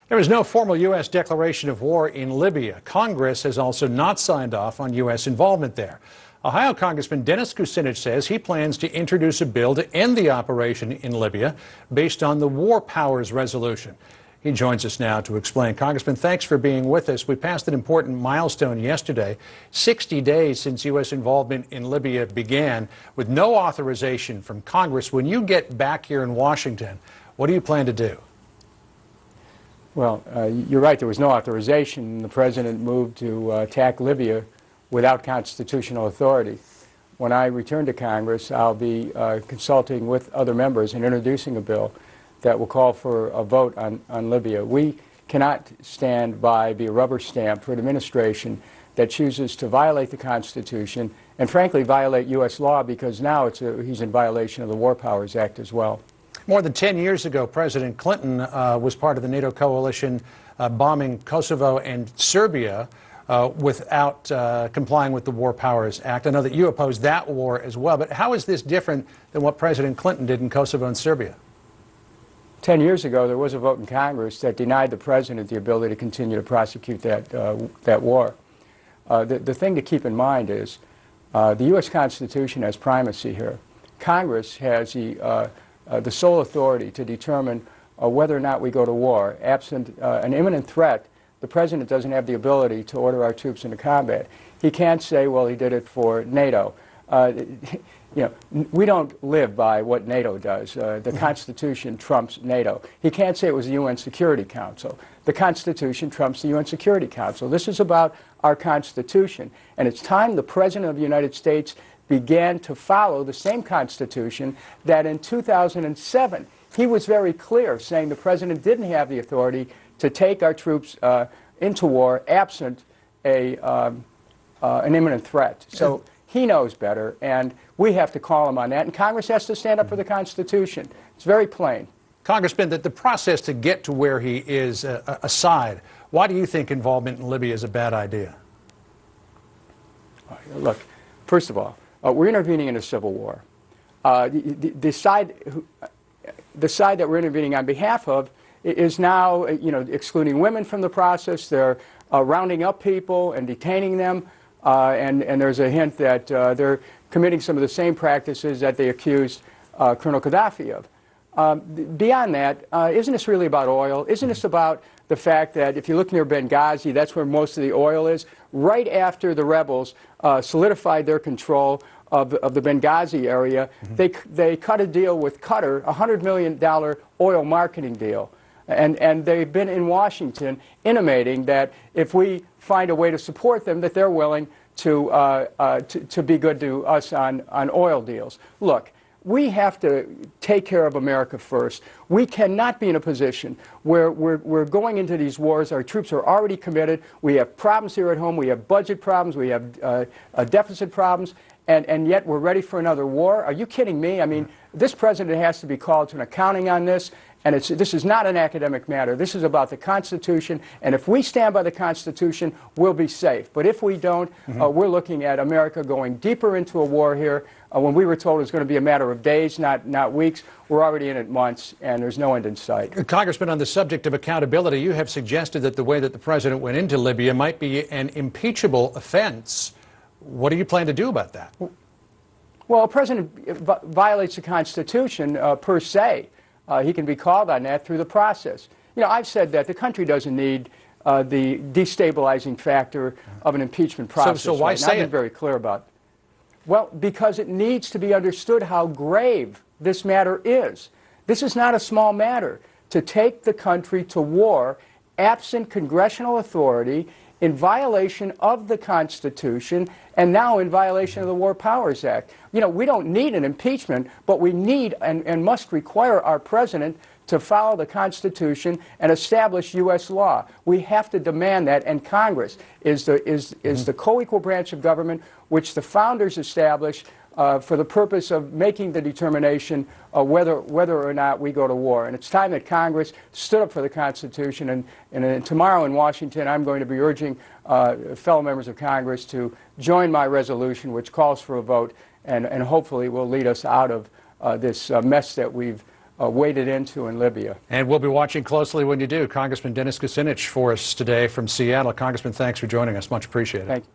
There is no formal U.S. declaration of war in Libya. Congress has also not signed off on U.S. involvement there. Ohio Congressman Dennis Kucinich says he plans to introduce a bill to end the operation in Libya based on the War Powers Resolution. He joins us now to explain. Congressman, thanks for being with us. We passed an important milestone yesterday, 60 days since U.S. involvement in Libya began, with no authorization from Congress. When you get back here in Washington, what do you plan to do? Well, you're right, there was no authorization. The president moved to attack Libya without constitutional authority. When I return to Congress, I'll be consulting with other members and introducing a bill that will call for a vote on Libya. We cannot stand by, be a rubber stamp for an administration that chooses to violate the Constitution and, frankly, violate U.S. law, because now he's in violation of the War Powers Act as well. More than 10 years ago, President Clinton was part of the NATO coalition bombing Kosovo and Serbia without complying with the War Powers Act. I know that you opposed that war as well, but how is this different than what President Clinton did in Kosovo and Serbia? 10 years ago, there was a vote in Congress that denied the president the ability to continue to prosecute that war. The thing to keep in mind is the U.S. Constitution has primacy here. Congress has the sole authority to determine whether or not we go to war. Absent an imminent threat, the president doesn't have the ability to order our troops into combat. He can't say, well, he did it for NATO. We don't live by what NATO does. The Constitution trumps NATO. He can't say it was the UN Security Council. The Constitution trumps the UN Security Council. This is about our Constitution, and it's time the President of the United States began to follow the same Constitution that in 2007 he was very clear, saying the President didn't have the authority to take our troops into war absent an imminent threat. So he knows better, and we have to call him on that, and Congress has to stand up for the Constitution. It's very plain. Congressman, the process to get to where he is aside, why do you think involvement in Libya is a bad idea? Look, first of all, we're intervening in a civil war. The side that we're intervening on behalf of is now, excluding women from the process. They're rounding up people and detaining them, and there's a hint that they're committing some of the same practices that they accused Colonel Gaddafi of. Beyond that, isn't this really about oil? Isn't this about the fact that if you look near Benghazi, that's where most of the oil is? Right after the rebels solidified their control of the Benghazi area, they cut a deal with Qatar, a $100 million oil marketing deal. And they've been in Washington intimating that if we find a way to support them, that they're willing to be good to us on oil deals. Look, we have to take care of America first. We cannot be in a position where we're going into these wars. Our troops are already committed. We have problems here at home. We have budget problems. We have deficit problems. And yet we're ready for another war? Are you kidding me? I mean, this president has to be called to an accounting on this. And this is not an academic matter. This is about the Constitution. And if we stand by the Constitution, we'll be safe. But if we don't, we're looking at America going deeper into a war here. When we were told it was going to be a matter of days, not weeks, we're already in it months, and there's no end in sight. Congressman, on the subject of accountability, you have suggested that the way that the president went into Libya might be an impeachable offense. What do you plan to do about that? Well, a president violates the Constitution per se. He can be called on that through the process. I've said that the country doesn't need the destabilizing factor of an impeachment process. So why say it? I've been very clear about it. Well, because it needs to be understood how grave this matter is. This is not a small matter. To take the country to war absent congressional authority, in violation of the Constitution, and now in violation of the War Powers Act. We don't need an impeachment, but we need and must require our president to follow the Constitution and establish U.S. law. We have to demand that, and Congress is the co-equal branch of government which the founders established for the purpose of making the determination whether or not we go to war. And it's time that Congress stood up for the Constitution. And tomorrow in Washington, I'm going to be urging fellow members of Congress to join my resolution, which calls for a vote and hopefully will lead us out of this mess that we've waded into in Libya. And we'll be watching closely when you do. Congressman Dennis Kucinich for us today from Seattle. Congressman, thanks for joining us. Much appreciated. Thank you.